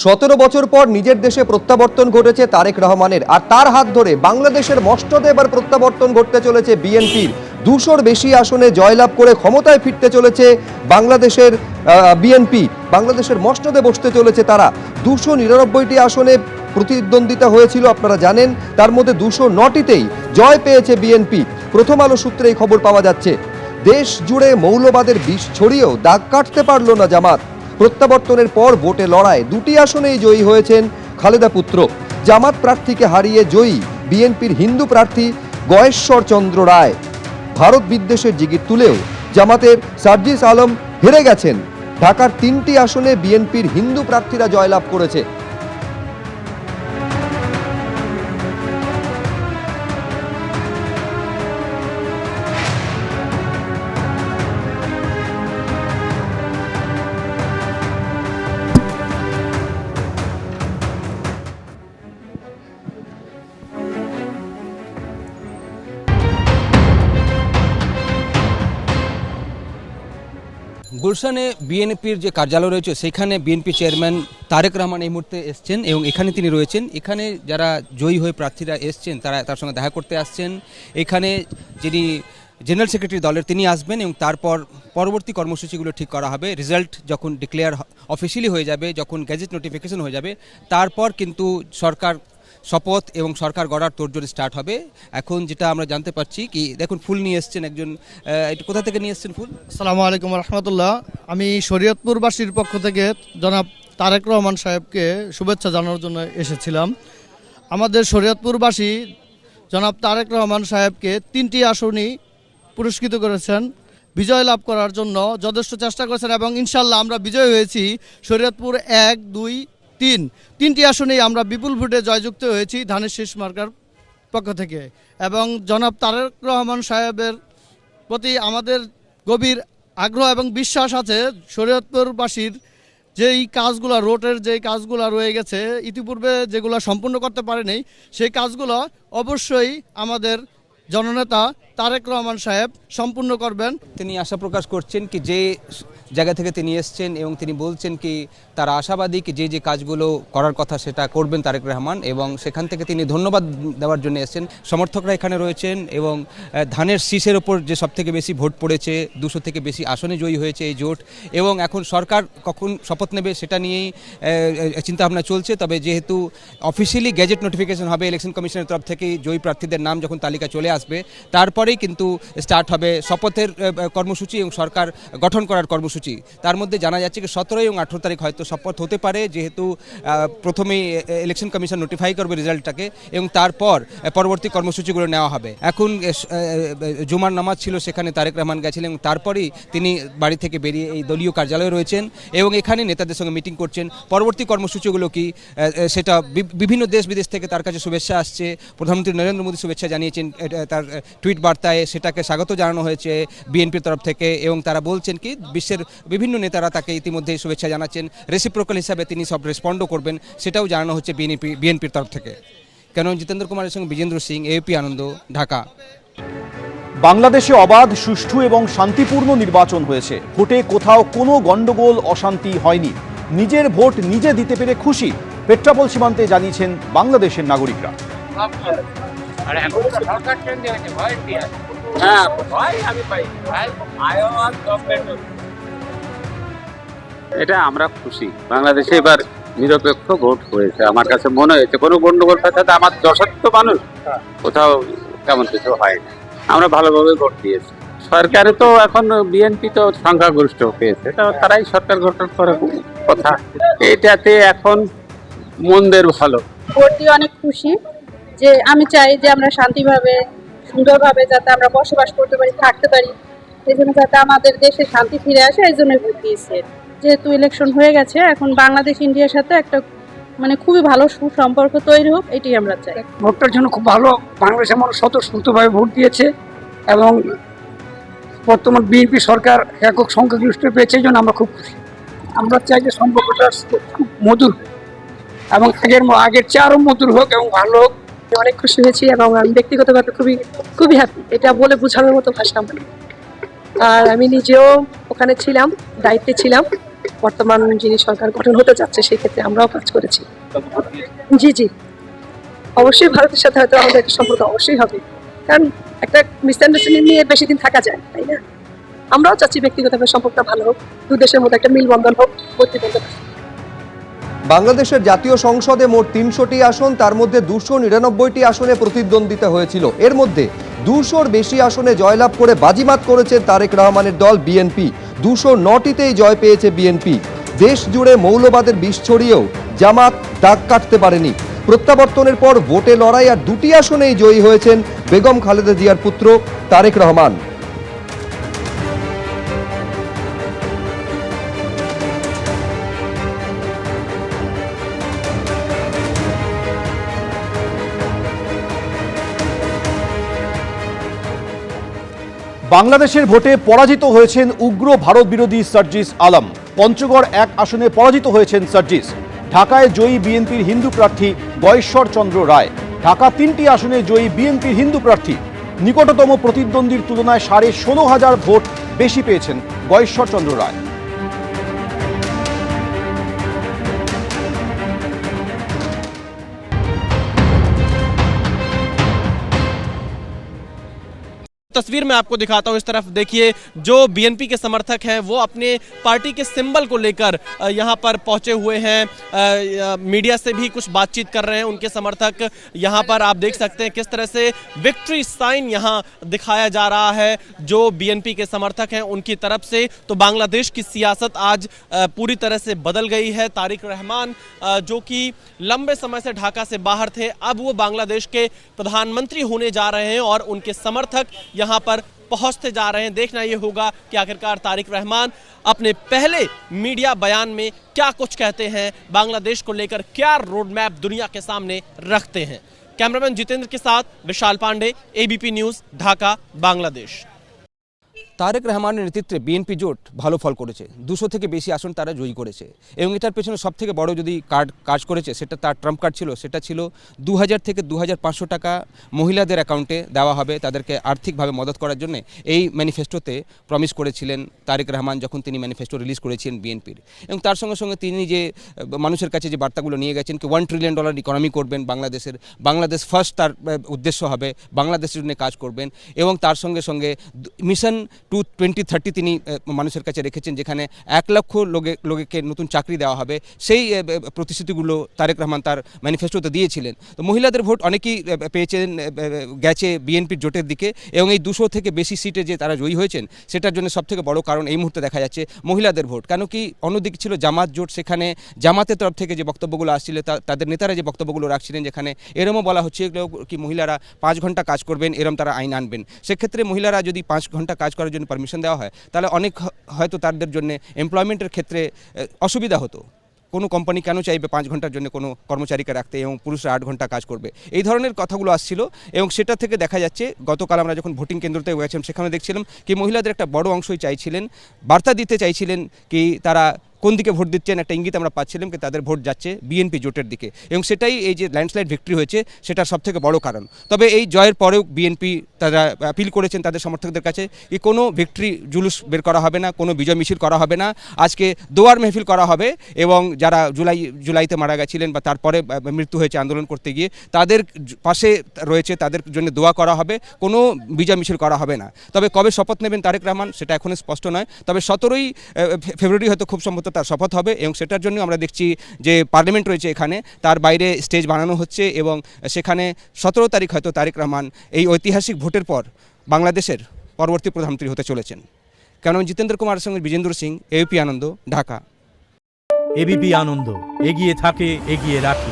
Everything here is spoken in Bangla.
17 বছর পর নিজের দেশে প্রত্যাবর্তন ঘটেছে তারেক রহমানের, আর তার হাত ধরে বাংলাদেশের মস্তদে এবার প্রত্যাবর্তন ঘটতে চলেছে বিএনপির। 200-র বেশি আসনে জয়লাভ করে ক্ষমতায় ফিরতে চলেছে বাংলাদেশের বিএনপি। বাংলাদেশের মস্তদে বসতে চলেছে তারা। 299টি আসনে প্রতিদ্বন্দ্বিতা হয়েছিল, আপনারা জানেন, তার মধ্যে 209টিতেই জয় পেয়েছে বিএনপি। প্রথম আলো সূত্রে এই খবর পাওয়া যাচ্ছে। দেশ জুড়ে মৌলবাদের বিষ ছড়িয়েও দাগ কাটতে পারল না জামাত। প্রত্যাবর্তনের পর ভোটে লড়াই 2টি আসনেই জয়ী হয়েছেন খালেদা পুত্র। জামাত প্রার্থীকে হারিয়ে জয়ী বিএনপির হিন্দু প্রার্থী গয়েশ্বর চন্দ্র রায়। ভারত বিদ্বেষের জিগির তুলেও জামাতের সার্জিস আলম হেরে গেছেন। ঢাকার 3টি আসনে বিএনপির হিন্দু প্রার্থীরা জয়লাভ করেছে। গুলশানে বিএনপির যে কার্যালয় রয়েছে সেখানে বিএনপি চেয়ারম্যান তারেক রহমান এই মুহূর্তে এসছেন এবং এখানে তিনি রয়েছেন। এখানে যারা জয়ী হয়ে প্রার্থীরা এসছেন তারা তার সঙ্গে দেখা করতে আসছেন। এখানে যিনি জেনারেল সেক্রেটারি দলের তিনি আসবেন এবং তারপর পরবর্তী কর্মসূচিগুলো ঠিক করা হবে। রেজাল্ট যখন ডিক্লেয়ার অফিসিয়ালি হয়ে যাবে, যখন গ্যাজেট নোটিফিকেশন হয়ে যাবে, তারপর কিন্তু সরকার শপথ এবং সরকার গড়ার তোড়জোড় স্টার্ট হবে। এখন যেটা আমরা জানতে পারছি কি, দেখুন ফুল নিয়ে এসছেন একজন, কোথা থেকে নিয়ে এসছেন ফুল? আসসালামু আলাইকুম রহমতুল্লাহ। আমি শরীয়তপুরবাসীর পক্ষ থেকে জনাব তারেক রহমান সাহেবকে শুভেচ্ছা জানানোর জন্য এসেছিলাম। আমাদের শরীয়তপুরবাসী জনাব তারেক রহমান সাহেবকে 3টি আসনই পুরস্কৃত করেছেন, বিজয় লাভ করার জন্য যথেষ্ট চেষ্টা করেছেন এবং ইনশাল্লাহ আমরা বিজয় হয়েছি। শরীয়তপুর 1, 2, 3টি আসনেই আমরা বিপুল ভোটে জয়যুক্ত হয়েছি ধানের শীষ মার্কার পক্ষ থেকে। এবং জনাব তারেক রহমান সাহেবের প্রতি আমাদের গভীর আগ্রহ এবং বিশ্বাস আছে। শরীয়তপুরবাসীর যেই কাজগুলো, রোডের যেই কাজগুলো রয়ে গেছে ইতিপূর্বে, যেগুলো সম্পূর্ণ করতে পারেনি, সেই কাজগুলো অবশ্যই আমাদের জননেতা তারেক রহমান সাহেব সম্পূর্ণ করবেন। তিনি আশা প্রকাশ করছেন কি যে জায়গা থেকে তিনি এসছেন এবং তিনি বলছেন কি তারা আশাবাদী কি যে কাজগুলো করার কথা সেটা করবেন তারেক রহমান, এবং সেখান থেকে তিনি ধন্যবাদ দেওয়ার জন্য এসছেন। সমর্থকরা এখানে রয়েছেন এবং ধানের শীষের ওপর যে সবথেকে বেশি ভোট পড়েছে, 200 থেকে বেশি আসনে জয়ী হয়েছে এই জোট, এবং এখন সরকার কখন শপথ নেবে সেটা নিয়েই চিন্তাভাবনা চলছে। তবে যেহেতু অফিসিয়ালি গ্যাজেট নোটিফিকেশন হবে ইলেকশন কমিশনের তরফ থেকে, জয়ী প্রার্থীদের নাম যখন তালিকা চলে আসবে তারপরেই কিন্তু স্টার্ট হবে শপথের কর্মসূচি এবং সরকার গঠন করার কর্মসূচি। তার মধ্যে জানা যাচ্ছে কি 17 এবং 18 তারিখ হয়তো শপথ হতে পারে, যেহেতু প্রথমেই ইলেকশন কমিশন নোটিফাই করবে রেজাল্টটাকে এবং তারপর পরবর্তী কর্মসূচিগুলো নেওয়া হবে। এখন জুমার নামাজ ছিল, সেখানে তারেক রহমান গেছিলেন এবং তারপরেই তিনি বাড়ি থেকে বেরিয়ে এই দলীয় কার্যালয়ে রয়েছেন এবং এখানে নেতাদের সঙ্গে মিটিং করছেন। পরবর্তী কর্মসূচিগুলো কি সেটা বিভিন্ন দেশ বিদেশ থেকে তার কাছে শুভেচ্ছা আসছে। প্রধানমন্ত্রী নরেন্দ্র মোদী শুভেচ্ছা জানিয়েছেন তার টুইট বার্তায়, সেটাকে স্বাগত জানানো হয়েছে বিএনপির তরফ থেকে এবং তারা বলছেন কি বিশ্বের বিভিন্ন নেতারা তাকে ইতিমধ্যে শুভেচ্ছা জানাচ্ছেন। রেসিপ্রোকাল হিসাবে তিনি সব রেসপন্ডও করবেন, সেটাও জানানো হচ্ছে বিএনপির তরফ থেকে। কেন জিতেন্দ্র কুমারের সঙ্গে বিজেন্দ্র সিং, এপি আনন্দ, ঢাকা। বাংলাদেশে অবাধ, সুষ্ঠু এবং শান্তিপূর্ণ নির্বাচন হয়েছে। ভোটে কোথাও কোনো গন্ডগোল, অশান্তি হয়নি। নিজের ভোট নিজে দিতে পেরে খুশি, পেট্রাপোল সীমান্তে জানিয়েছেন বাংলাদেশের নাগরিকরা। এটা আমরা খুশি। বাংলাদেশে এবার নিরপেক্ষ ভোট হয়েছে, আমার কাছে মনে হয়েছে। কোনো গন্ডগোল থাকতে আমার যথার্থ মানুষ কোথাও তেমন কিছু হয়নি। আমরা ভালোভাবে ভোট দিয়েছি। সরকারে তো এখন বিএনপি তো সংখ্যাগরিষ্ঠ পেয়েছে, তারাই সরকার গঠন করার কথা। এটাতে এখন মন্দের ভালো। ভোট দিয়ে অনেক খুশি। যে আমি চাই যে আমরা শান্তিভাবে, সুন্দরভাবে যাতে আমরা বসবাস করতে পারি, থাকতে পারি, এই জন্য যাতে আমাদের দেশে শান্তি ফিরে আসে, এই জন্য ভোট দিয়েছে। যেহেতু ইলেকশন হয়ে গেছে, এখন বাংলাদেশ ইন্ডিয়ার সাথে একটা খুবই ভালো সুসম্পর্ক তৈরি হোক, এটাই আমরা চাই। ভোটটার জন্য খুব ভালো। বাংলাদেশের মানুষ স্বতঃস্ফূর্তভাবে ভোট দিয়েছে এবং বর্তমান বিএনপি সরকার একক সংখ্যাগরিষ্ঠ পেয়েছে, এই জন্য আমরা খুব খুশি। আমরা চাই যে সম্পর্কটা খুব মধুর এবং আগের চেয়ে আরও মধুর হোক এবং ভালো হোক। অনেক খুশি হয়েছি এবং আমি ব্যক্তিগতভাবে খুবই হ্যাপি। এটা বলে বোঝানোর মতো ভাষা। আর আমি নিজেও ওখানে ছিলাম, দায়িত্বে ছিলাম, বর্তমান যিনি সরকার গঠন হতে যাচ্ছে সেই ক্ষেত্রে আমরাও কাজ করেছি। জি জি, অবশ্যই ভারতের সাথে হয়তো আমাদের একটা সম্পর্ক অবশ্যই হবে, কারণ একটা মিসআন্ডারস্ট্যান্ডিং নিয়ে বেশি দিন থাকা যায় তাই না। আমরাও চাচ্ছি ব্যক্তিগতভাবে সম্পর্কটা ভালো হোক, দু দেশের মধ্যে একটা মিলবন্ধন হোক, প্রতিবন্ধক। বাংলাদেশের জাতীয় সংসদে মোট 300টি আসন, তার মধ্যে 299টি আসনে প্রতিদ্বন্দ্বিতা হয়েছিল। এর মধ্যে 200-র বেশি আসনে জয়লাভ করে বাজিমাত করেছে তারেক রহমানের দল বিএনপি। 209টিতেই জয় পেয়েছে বিএনপি। দেশ জুড়ে মৌলবাদের বিষ ছড়িয়েও জামাত দাগ কাটতে পারেনি। প্রত্যাবর্তনের পর ভোটে লড়াই আর 2টি আসনেই জয়ী হয়েছেন বেগম খালেদা জিয়ার পুত্র তারেক রহমান। বাংলাদেশের ভোটে পরাজিত হয়েছেন উগ্র ভারত বিরোধী সার্জিস আলম। পঞ্চগড় 1 আসনে পরাজিত হয়েছেন সার্জিস। ঢাকায় জয়ী বিএনপির হিন্দু প্রার্থী গয়েশ্বর চন্দ্র রায়। ঢাকা 3টি আসনে জয়ী বিএনপির হিন্দু প্রার্থী। নিকটতম প্রতিদ্বন্দ্বীর তুলনায় 16,500 ভোট বেশি পেয়েছেন গয়েশ্বর চন্দ্র রায়। तस्वीर मैं आपको दिखाता हूं, इस तरफ देखिए जो बीएनपी के समर्थक हैं वो अपने पार्टी के सिंबल को लेकर यहां पर पहुंचे हुए हैं। मीडिया से भी कुछ बातचीत कर रहे हैं उनके समर्थक। यहां पर आप देख सकते हैं किस तरह से विक्ट्री साइन यहां दिखाया जा रहा है जो बीएनपी के समर्थक हैं उनकी तरफ से। तो बांग्लादेश की सियासत आज पूरी तरह से बदल गई है। तारिक रहमान जो कि लंबे समय से ढाका से बाहर थे, अब वो बांग्लादेश के प्रधानमंत्री होने जा रहे हैं और उनके समर्थक यहां पर पहुंचते जा रहे हैं। देखना यह होगा कि आखिरकार तारिक रहमान अपने पहले मीडिया बयान में क्या कुछ कहते हैं, बांग्लादेश को लेकर क्या रोड मैप दुनिया के सामने रखते हैं। कैमरामैन जितेंद्र के साथ विशाल पांडे, एबीपी न्यूज, ढाका, बांग्लादेश। তারেক রহমানের নেতৃত্বে বিএনপি জোট ভালো ফল করেছে। 200 থেকে বেশি আসন তারা জয়ী করেছে এবং এটার পেছনে সবথেকে বড় যদি কাজ করেছে সেটা তার ট্রাম্প কার্ড ছিল, সেটা ছিল 2000 থেকে 2500 টাকা মহিলাদের অ্যাকাউন্টে দেওয়া হবে তাদেরকে আর্থিকভাবে মদত করার জন্য। এই ম্যানিফেস্টোতে প্রমিস করেছিলেন তারেক রহমান যখন তিনি ম্যানিফেস্টো রিলিজ করেছিলেন বিএনপির। এবং তার সঙ্গে সঙ্গে তিনি যে মানুষের কাছে যে বার্তাগুলো নিয়ে গেছেন কি $1 ট্রিলিয়ন ইকোনমি করবেন বাংলাদেশের, বাংলাদেশ ফার্স্ট তার উদ্দেশ্য হবে, বাংলাদেশের জন্য কাজ করবেন। এবং তার সঙ্গে সঙ্গে মিশন টু 2030 তিনি মানুষের কাছে রেখেছেন যেখানে 1 লক্ষ লোককে নতুন চাকরি দেওয়া হবে। সেই প্রতিশ্রুতিগুলো তারেক রহমান তার ম্যানিফেস্টোতে দিয়েছিলেন। তো মহিলাদের ভোট অনেকেই পেয়েছেন, গেছে বিএনপির জোটের দিকে এবং এই 200 থেকে বেশি সিটে যে তারা জয়ী হয়েছেন সেটার জন্য সবথেকে বড় কারণ এই মুহূর্তে দেখা যাচ্ছে মহিলাদের ভোট। কেন কি অন্যদিকে ছিল জামাত জোট, সেখানে জামাতের তরফ থেকে যে বক্তব্যগুলো আসছিল তাদের নেতারা যে বক্তব্যগুলো রাখছিলেন যেখানে এরমও বলা হচ্ছে কি মহিলারা 5 ঘন্টা কাজ করবেন, এরম তারা আইন আনবেন। সেক্ষেত্রে মহিলারা যদি 5 ঘন্টা কাজ করার জন্য পারমিশন দেওয়া হয় তাহলে অনেক হয়তো তাদের জন্য এমপ্লয়মেন্টের ক্ষেত্রে অসুবিধা হতো। কোনো কোম্পানি কেন চাইবে 5 ঘন্টার জন্য কোনো কর্মচারীকে রাখতে এবং পুরুষরা 8 ঘন্টা কাজ করবে, এই ধরনের কথাগুলো আসছিল। এবং সেটা থেকে দেখা যাচ্ছে গতকাল আমরা যখন ভোটিং কেন্দ্রতে গেছিলাম সেখানে দেখছিলাম কি মহিলাদের একটা বড় অংশই চাইছিলেন, বার্তা দিতে চাইছিলেন কি তারা কোন দিকে ভোট দিচ্ছেন, একটা ইঙ্গিত আমরা পাচ্ছিলাম কি তাদের ভোট যাচ্ছে বিএনপি জোটের দিকে। এবং সেটাই এই যে ল্যান্ডস্লাইড ভিক্টরি হয়েছে সেটার সবথেকে বড় কারণ। তবে এই জয়ের পরেও বিএনপি তারা অ্যাপিল করেছেন তাদের সমর্থকদের কাছে কি কোনো ভিক্টরি জুলুস বের করা হবে না, কোনো বিজয় মিছিল করা হবে না, আজকে দোয়ার মেহফিল করা হবে এবং যারা জুলাইতে মারা গেছিলেন বা তারপরে মৃত্যু হয়েছে আন্দোলন করতে গিয়ে তাদের পাশে রয়েছে, তাদের জন্য দোয়া করা হবে, কোনো বিজয় মিছিল করা হবে না। তবে কবে শপথ নেবেন তারেক রহমান সেটা এখনও স্পষ্ট নয়। তবে 17ই ফেব্রুয়ারি হয়তো খুব সম্ভবত তার শপথ হবে এবং সেটার জন্য আমরা দেখছি যে পার্লামেন্ট রয়েছে এখানে, তার বাইরে স্টেজ বানানো হচ্ছে এবং সেখানে 17 তারিখ হয়তো তারেক রহমান এই ঐতিহাসিক ভোটের পর বাংলাদেশের পরবর্তী প্রধানমন্ত্রী হতে চলেছেন। কেন জিতেন্দ্র কুমারের সঙ্গে বিজেন্দ্র সিং, এবিপি আনন্দ, ঢাকা। এবিপি আনন্দ, এগিয়ে থাকে, এগিয়ে রাখে।